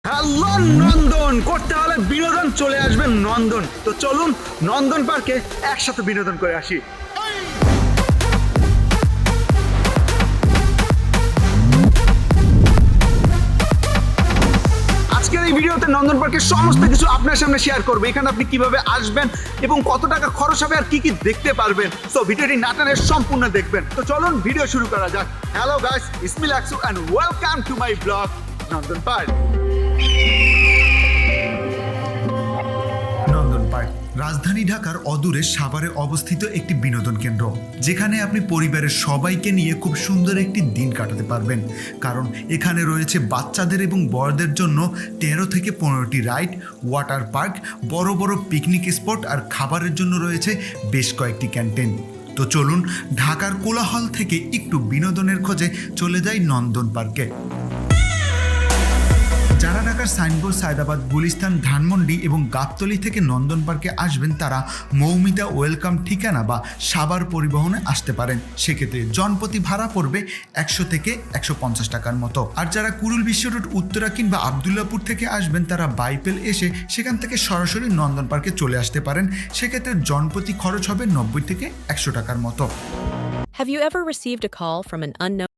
Hello নন্দন, করতে হলে বিনোদন চলে আসবে নন্দন। তো চলুন নন্দন পার্কে একসাথে বিনোদন করে আসি। আজকের এই ভিডিওতে নন্দন পার্কের সমস্ত কিছু আপনার সামনে শেয়ার করবো। এখানে আপনি কিভাবে আসবেন এবং কত টাকা খরচ হবে আর কি কি দেখতে পারবেন। সো ভিডিওটি না টেনে সম্পূর্ণ দেখবেন। তো চলুন ভিডিও শুরু করা যাক। হ্যালো গাইস, ইসমি লাক্সু and welcome to my blog Nandan park. Nandan park রাজধানী ঢাকার অদূরে সাভারে অবস্থিত একটি বিনোদন কেন্দ্র, যেখানে আপনি পরিবারের সবাইকে নিয়ে খুব সুন্দর একটি দিন কাটাতে পারবেন। কারণ এখানে রয়েছে বাচ্চাদের এবং বড়দের জন্য 13 থেকে 15টি রাইড, ওয়াটার পার্ক, বড় বড় পিকনিক স্পট আর খাবারের জন্য রয়েছে বেশ কয়েকটি ক্যান্টিন। তো চলুন ঢাকার কোলাহল থেকে একটু বিনোদনের খোঁজে চলে যাই নন্দন পার্কে। যারা ঢাকার সাইনবোর্ড, সায়দাবাদ, গুলিস্তান, ধানমন্ডি এবং গাবতলী থেকে নন্দন পার্কে আসবেন, তারা মৌমিতা ওয়েলকাম ঠিকানা বা সাভার পরিবহনে আসতে পারেন। সেক্ষেত্রে জনপ্রতি ভাড়া পড়বে 100 থেকে 150 টাকার মতো। আর যারা কুরুল বিশ্ব রোড, উত্তরা কিংবা আবদুল্লাপুর থেকে আসবেন, তারা বাইপেল এসে সেখান থেকে সরাসরি নন্দন পার্কে চলে আসতে পারেন। সেক্ষেত্রে জনপ্রতি খরচ হবে 90 থেকে 100 টাকার মতো। Have you ever received a call from an unknown